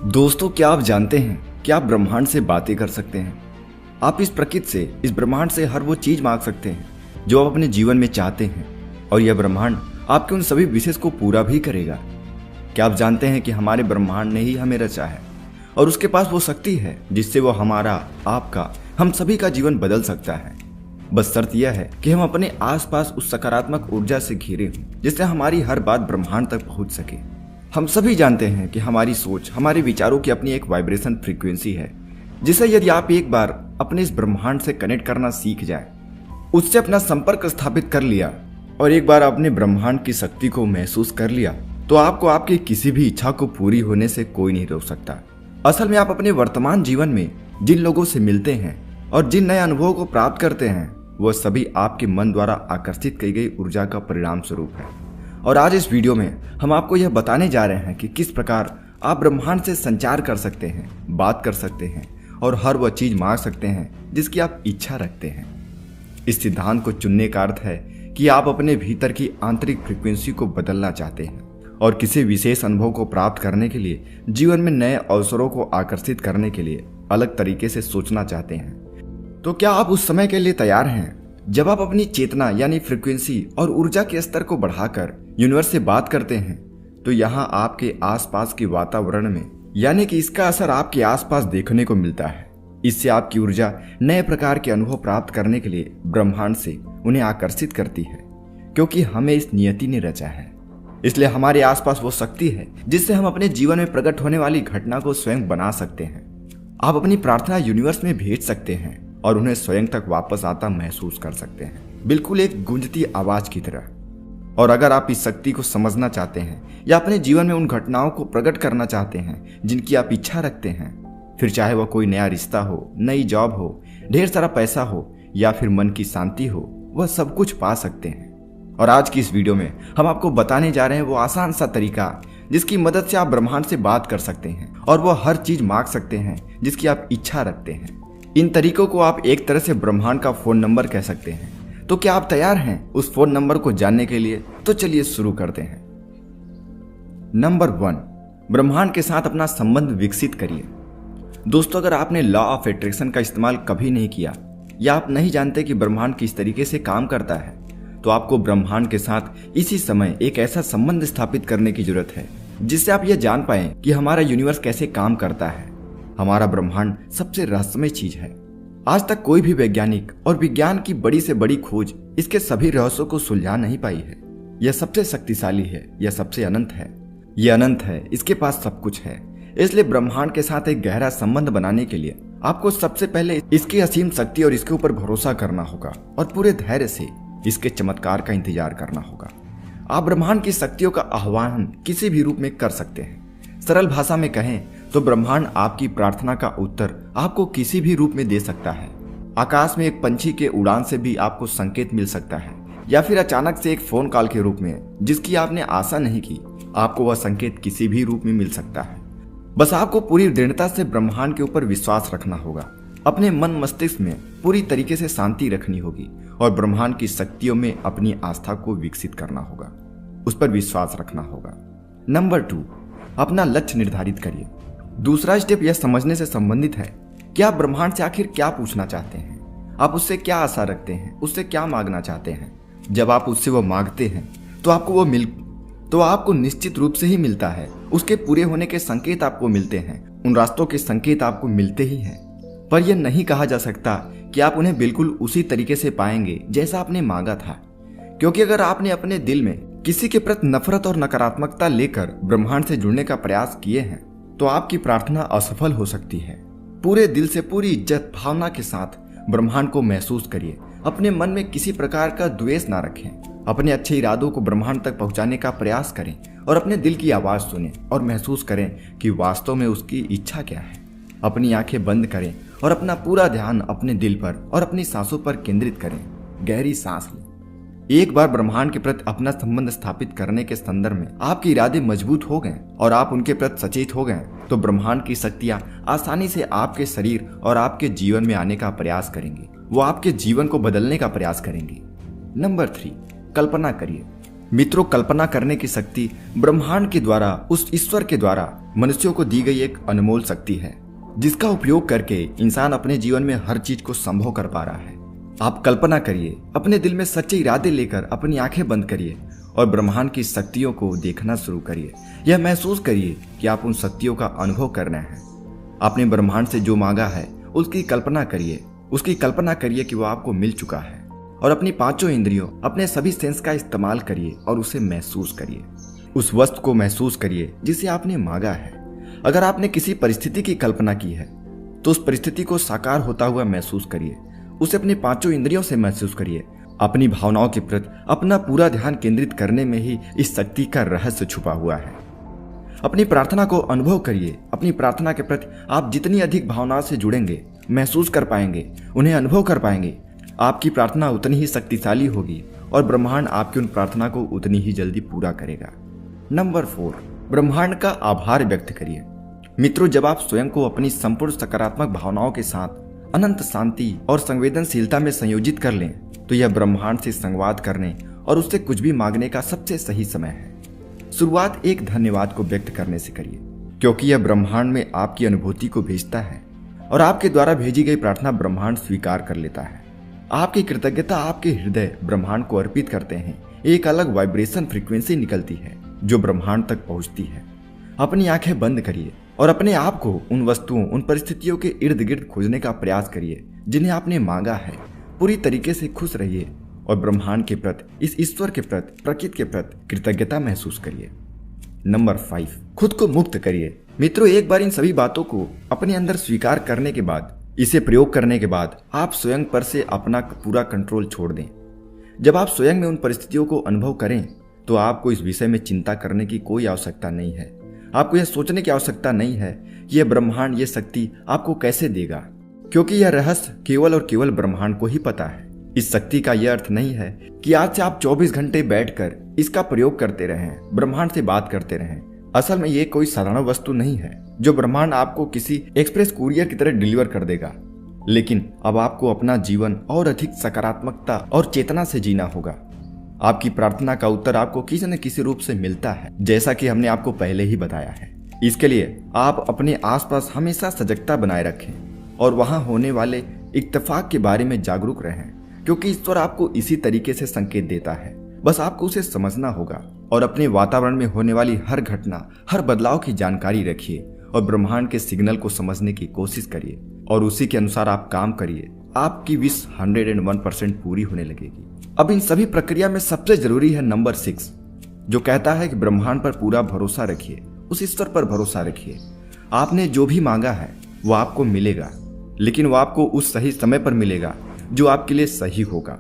दोस्तों, क्या आप जानते हैं कि आप ब्रह्मांड से बातें कर सकते हैं। आप इस प्रकृति से, इस ब्रह्मांड से हर वो चीज मांग सकते हैं जो आप अपने जीवन में चाहते हैं, और यह ब्रह्मांड आपके उन सभी विशेष को पूरा भी करेगा। क्या आप जानते हैं कि हमारे ब्रह्मांड ने ही हमें रचा है और उसके पास वो शक्ति है जिससे वो हमारा, आपका, हम सभी का जीवन बदल सकता है। बस शर्त यह है कि हम अपने आसपास उस सकारात्मक ऊर्जा से घिरे हों जिससे हमारी हर बात ब्रह्मांड तक पहुंच सके। हम सभी जानते हैं कि हमारी सोच, हमारे विचारों की अपनी एक वाइब्रेशन फ्रीक्वेंसी है, जिसे यदि आप एक बार अपने इस ब्रह्मांड से कनेक्ट करना सीख जाए, उससे अपना संपर्क स्थापित कर लिया और एक बार अपने ब्रह्मांड की शक्ति को महसूस कर लिया, तो आपको आपकी किसी भी इच्छा को पूरी होने से कोई नहीं रोक सकता। असल में आप अपने वर्तमान जीवन में जिन लोगों से मिलते हैं और जिन नए अनुभवों को प्राप्त करते हैं, वह सभी आपके मन द्वारा आकर्षित की गई ऊर्जा का परिणाम स्वरूप है। और आज इस वीडियो में हम आपको यह बताने जा रहे हैं कि किस प्रकार आप ब्रह्मांड से संचार कर सकते हैं, बात कर सकते हैं और हर वह चीज मांग सकते हैं जिसकी आप इच्छा रखते हैं। इस सिद्धांत को चुनने का अर्थ है कि आप अपने भीतर की आंतरिक फ्रीक्वेंसी को बदलना चाहते हैं और किसी विशेष अनुभव को प्राप्त करने के लिए, जीवन में नए अवसरों को आकर्षित करने के लिए अलग तरीके से सोचना चाहते हैं। तो क्या आप उस समय के लिए तैयार हैं जब आप अपनी चेतना यानी फ्रीक्वेंसी और ऊर्जा के स्तर को बढ़ाकर यूनिवर्स से बात करते हैं, तो यहाँ आपके आसपास के वातावरण में, यानी कि इसका असर आपके आसपास देखने को मिलता है। इससे आपकी ऊर्जा नए प्रकार के अनुभव प्राप्त करने के लिए ब्रह्मांड से उन्हें आकर्षित करती है, क्योंकि हमें इस नियति ने रचा है। इसलिए हमारे आसपास वो शक्ति है जिससे हम अपने जीवन में प्रकट होने वाली घटना को स्वयं बना सकते हैं। आप अपनी प्रार्थना यूनिवर्स में भेज सकते हैं और उन्हें स्वयं तक वापस आता महसूस कर सकते हैं, बिल्कुल एक गूंजती आवाज की तरह। और अगर आप इस शक्ति को समझना चाहते हैं या अपने जीवन में उन घटनाओं को प्रकट करना चाहते हैं जिनकी आप इच्छा रखते हैं, फिर चाहे वह कोई नया रिश्ता हो, नई जॉब हो, ढेर सारा पैसा हो या फिर मन की शांति हो, वह सब कुछ पा सकते हैं। और आज की इस वीडियो में हम आपको बताने जा रहे हैं वो आसान सा तरीका जिसकी मदद से आप ब्रह्मांड से बात कर सकते हैं और वो हर चीज मांग सकते हैं जिसकी आप इच्छा रखते हैं। इन तरीकों को आप एक तरह से ब्रह्मांड का फोन नंबर कह सकते हैं। तो क्या आप तैयार हैं उस फोन नंबर को जानने के लिए? तो चलिए शुरू करते हैं। नंबर 1, ब्रह्मांड के साथ अपना संबंध विकसित करिए। दोस्तों, अगर आपने लॉ ऑफ अट्रैक्शन का इस्तेमाल कभी नहीं किया या आप नहीं जानते कि ब्रह्मांड किस तरीके से काम करता है, तो आपको ब्रह्मांड के साथ इसी समय एक ऐसा संबंध स्थापित करने की जरूरत है जिससे आप यह जान पाएं कि हमारा यूनिवर्स कैसे काम करता है। हमारा ब्रह्मांड सबसे रहस्यमय चीज है। आज तक कोई भी वैज्ञानिक और विज्ञान की बड़ी से बड़ी खोज इसके सभी रहस्यों को सुलझा नहीं पाई है। यह सबसे शक्तिशाली है, यह सबसे अनंत है, यह अनंत है, इसके पास सब कुछ है। इसलिए ब्रह्मांड के साथ एक गहरा संबंध बनाने के लिए आपको सबसे पहले इसकी असीम शक्ति और इसके ऊपर भरोसा करना होगा और पूरे धैर्य से इसके चमत्कार का इंतजार करना होगा। आप ब्रह्मांड की शक्तियों का आह्वान किसी भी रूप में कर सकते हैं। सरल भाषा में कहें तो ब्रह्मांड आपकी प्रार्थना का उत्तर आपको किसी भी रूप में दे सकता है। आकाश में एक पंछी के उड़ान से भी आपको संकेत मिल सकता है, या फिर अचानक से एक फोन कॉल के रूप में जिसकी आपने आशा नहीं की, आपको वह संकेत किसी भी रूप में मिल सकता है। बस आपको पूरी दृढ़ता से ब्रह्मांड के ऊपर विश्वास रखना होगा, अपने मन मस्तिष्क में पूरी तरीके से शांति रखनी होगी और ब्रह्मांड की शक्तियों में अपनी आस्था को विकसित करना होगा, उस पर विश्वास रखना होगा। नंबर 2, अपना लक्ष्य निर्धारित करिए। दूसरा स्टेप यह समझने से संबंधित है कि आप ब्रह्मांड से आखिर क्या पूछना चाहते हैं, आप उससे क्या आशा रखते हैं, उससे क्या मांगना चाहते हैं। जब आप उससे वो मांगते हैं तो आपको निश्चित रूप से ही मिलता है। उसके पूरे होने के संकेत आपको मिलते हैं, उन रास्तों के संकेत आपको मिलते ही हैं। पर यह नहीं कहा जा सकता कि आप उन्हें बिल्कुल उसी तरीके से पाएंगे जैसा आपने मांगा था, क्योंकि अगर आपने अपने दिल में किसी के प्रति नफरत और नकारात्मकता लेकर ब्रह्मांड से जुड़ने का प्रयास किए हैं, तो आपकी प्रार्थना असफल हो सकती है। पूरे दिल से, पूरी इज्जत भावना के साथ ब्रह्मांड को महसूस करिए। अपने मन में किसी प्रकार का द्वेष ना रखें। अपने अच्छे इरादों को ब्रह्मांड तक पहुंचाने का प्रयास करें और अपने दिल की आवाज सुनें और महसूस करें कि वास्तव में उसकी इच्छा क्या है। अपनी आंखें बंद करें और अपना पूरा ध्यान अपने दिल पर और अपनी सांसों पर केंद्रित करें। गहरी सांस लें। एक बार ब्रह्मांड के प्रति अपना संबंध स्थापित करने के संदर्भ में आपके इरादे मजबूत हो गए और आप उनके प्रति सचेत हो गए, तो ब्रह्मांड की शक्तियां आसानी से आपके शरीर और आपके जीवन में आने का प्रयास करेंगी। वो आपके जीवन को बदलने का प्रयास करेंगी। नंबर 3, कल्पना करिए। मित्रों, कल्पना करने की शक्ति ब्रह्मांड के द्वारा, उस ईश्वर के द्वारा मनुष्यों को दी गई एक अनमोल शक्ति है, जिसका उपयोग करके इंसान अपने जीवन में हर चीज को संभव कर पा रहा है। आप कल्पना करिए, अपने दिल में सच्चे इरादे लेकर अपनी आंखें बंद करिए और ब्रह्मांड की शक्तियों को देखना शुरू करिए। यह महसूस करिए कि आप उन शक्तियों का अनुभव कर रहे हैं। आपने ब्रह्मांड से जो मांगा है उसकी कल्पना करिए कि वह आपको मिल चुका है। और अपनी पांचों इंद्रियों, अपने सभी सेंस का इस्तेमाल करिए और उसे महसूस करिए। उस वस्तु को महसूस करिए जिसे आपने मांगा है। अगर आपने किसी परिस्थिति की कल्पना की है तो उस परिस्थिति को साकार होता हुआ महसूस करिए। उसे अपनी पांचों इंद्रियों से महसूस करिए। अपनी भावनाओं के प्रति अपना पूरा ध्यान केंद्रित करने में ही इस शक्ति का रहस्य छुपा हुआ है। अपनी प्रार्थना को अनुभव करिए। अपनी प्रार्थना के प्रति आप जितनी अधिक भावनाओं से जुड़ेंगे, महसूस कर पाएंगे, उन्हें अनुभव कर पाएंगे, आपकी प्रार्थना उतनी ही शक्तिशाली होगी और ब्रह्मांड आपकी उन प्रार्थना को उतनी ही जल्दी पूरा करेगा। नंबर 4, ब्रह्मांड का आभार व्यक्त करिए। मित्रों, जब आप स्वयं को अपनी संपूर्ण सकारात्मक भावनाओं के साथ अनंत शांति और संवेदनशीलता में संयोजित कर लें तो यह ब्रह्मांड से संवाद करने और उससे कुछ भी मांगने का सबसे सही समय है। शुरुआत एक धन्यवाद को व्यक्त करने से करिए, क्योंकि यह ब्रह्मांड में आपकी अनुभूति को भेजता है और आपके द्वारा भेजी गई प्रार्थना ब्रह्मांड स्वीकार कर लेता है। आपकी कृतज्ञता आपके हृदय ब्रह्मांड को अर्पित करते हैं। एक अलग वाइब्रेशन फ्रीक्वेंसी निकलती है जो ब्रह्मांड तक पहुंचती है। अपनी आंखें बंद करिए और अपने आप को उन वस्तुओं, उन परिस्थितियों के इर्द गिर्द खोजने का प्रयास करिए जिन्हें आपने मांगा है। पूरी तरीके से खुश रहिए और ब्रह्मांड के प्रति, इस ईश्वर के प्रति, प्रकृति के प्रति कृतज्ञता महसूस करिए। नंबर 5, खुद को मुक्त करिए। मित्रों, एक बार इन सभी बातों को अपने अंदर स्वीकार करने के बाद, इसे प्रयोग करने के बाद आप स्वयं पर से अपना पूरा कंट्रोल छोड़ दें। जब आप स्वयं में उन परिस्थितियों को अनुभव करें तो आपको इस विषय में चिंता करने की कोई आवश्यकता नहीं है। आपको यह सोचने की आवश्यकता नहीं है कि यह ब्रह्मांड, ये शक्ति आपको कैसे देगा, क्योंकि यह रहस्य केवल और केवल ब्रह्मांड को ही पता है। इस शक्ति का यह अर्थ नहीं है कि आज से आप 24 घंटे बैठकर इसका प्रयोग करते रहें, ब्रह्मांड से बात करते रहें। असल में ये कोई साधारण वस्तु नहीं है जो ब्रह्मांड आपको किसी एक्सप्रेस कुरियर की तरह डिलीवर कर देगा। लेकिन अब आपको अपना जीवन और अधिक सकारात्मकता और चेतना से जीना होगा। आपकी प्रार्थना का उत्तर आपको किसी न किसी रूप से मिलता है, जैसा कि हमने आपको पहले ही बताया है। इसके लिए आप अपने आसपास हमेशा सजगता बनाए रखें और वहां होने वाले इत्तेफाक के बारे में जागरूक रहें, क्योंकि ईश्वर आपको इसी तरीके से संकेत देता है। बस आपको उसे समझना होगा और अपने वातावरण में होने वाली हर घटना, हर बदलाव की जानकारी रखिए और ब्रह्मांड के सिग्नल को समझने की कोशिश करिए और उसी के अनुसार आप काम करिए। आपकी विश 101% पूरी होने लगेगी। अब इन सभी प्रक्रिया में सबसे जरूरी है नंबर 6, जो कहता है कि ब्रह्मांड पर पूरा भरोसा रखिए, उस ईश्वर पर भरोसा रखिए। आपने जो भी मांगा है वो आपको मिलेगा, लेकिन वो आपको उस सही समय पर मिलेगा जो आपके लिए सही होगा।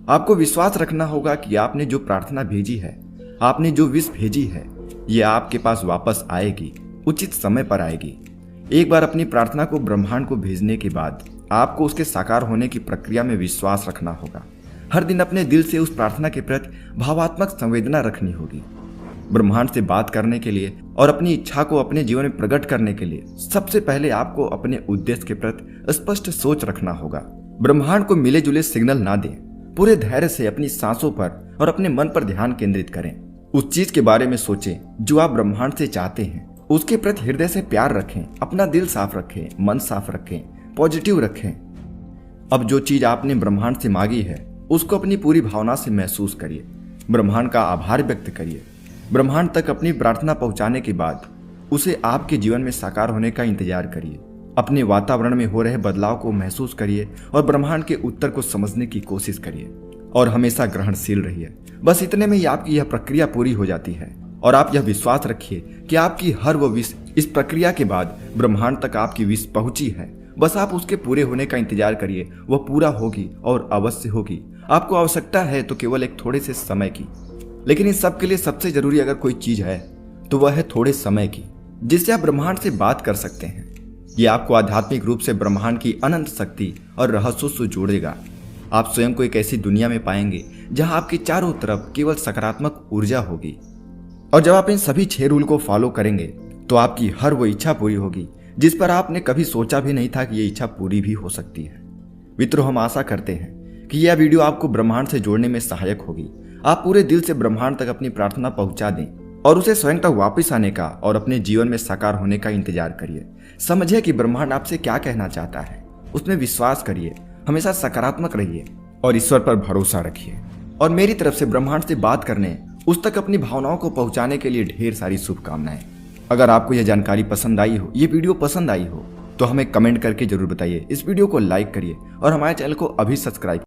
आपको विश्वास रखना होगा कि आपने जो प्रार्थना भेजी है, आपने जो विश भेजी है, ये आपके पास वापस आएगी, उचित समय पर आएगी। एक बार अपनी प्रार्थना को ब्रह्मांड को भेजने के बाद आपको उसके साकार होने की प्रक्रिया में विश्वास रखना होगा। हर दिन अपने दिल से उस प्रार्थना के प्रति भावात्मक संवेदना रखनी होगी। ब्रह्मांड से बात करने के लिए और अपनी इच्छा को अपने जीवन में प्रकट करने के लिए सबसे पहले आपको अपने उद्देश्य के प्रति स्पष्ट सोच रखना होगा। ब्रह्मांड को मिले जुले सिग्नल ना दें। पूरे धैर्य से अपनी सांसों पर और अपने मन पर ध्यान केंद्रित करें। उस चीज के बारे में सोचें जो आप ब्रह्मांड से चाहते हैं। उसके प्रति हृदय से प्यार रखें, अपना दिल साफ रखें, मन साफ रखें, पॉजिटिव रखें। अब जो चीज आपने ब्रह्मांड से मांगी है उसको अपनी पूरी भावना से महसूस करिए। ब्रह्मांड का आभार व्यक्त करिए। ब्रह्मांड तक अपनी प्रार्थना पहुंचाने के बाद उसे आपके जीवन में साकार होने का इंतजार करिए। अपने वातावरण में हो रहे बदलाव को महसूस करिए और ब्रह्मांड के उत्तर को समझने की कोशिश करिए और हमेशा ग्रहणशील रहिए। बस इतने में ही आपकी यह प्रक्रिया पूरी हो जाती है और आप यह विश्वास रखिए कि आपकी हर वो विश इस प्रक्रिया के बाद ब्रह्मांड तक आपकी विश पहुंची है। बस आप उसके पूरे होने का इंतजार करिए, वह पूरा होगी और अवश्य होगी। आपको आवश्यकता है तो केवल एक थोड़े से समय की, लेकिन इस सब के लिए सबसे जरूरी अगर कोई चीज है तो वह है थोड़े समय की, जिससे आप ब्रह्मांड से बात कर सकते हैं। यह आपको आध्यात्मिक रूप से ब्रह्मांड की अनंत शक्ति और रहस्यों से जोड़ेगा। आप स्वयं को एक ऐसी दुनिया में पाएंगे जहां आपके चारों तरफ केवल सकारात्मक ऊर्जा होगी। और जब आप इन सभी 6 रूल को फॉलो करेंगे तो आपकी हर वो इच्छा पूरी होगी जिस पर आपने कभी सोचा भी नहीं था कि ये इच्छा पूरी भी हो सकती है। मित्रों, हम आशा करते हैं कि यह वीडियो आपको ब्रह्मांड से जोड़ने में सहायक होगी। आप पूरे दिल से ब्रह्मांड तक अपनी प्रार्थना पहुंचा दें और उसे स्वयं तक वापस आने का और अपने जीवन में साकार होने का इंतजार करिए। समझिए कि ब्रह्मांड आपसे क्या कहना चाहता है, उसमें विश्वास करिए, हमेशा सकारात्मक रहिए और ईश्वर पर भरोसा रखिए। और मेरी तरफ से ब्रह्मांड से बात करने, उस तक अपनी भावनाओं को पहुंचाने के लिए ढेर सारी शुभकामनाएं। अगर आपको यह जानकारी पसंद आई हो, ये वीडियो पसंद आई हो, तो हमें कमेंट करके जरूर बताइए। इस वीडियो को लाइक करिए और हमारे चैनल को अभी सब्सक्राइब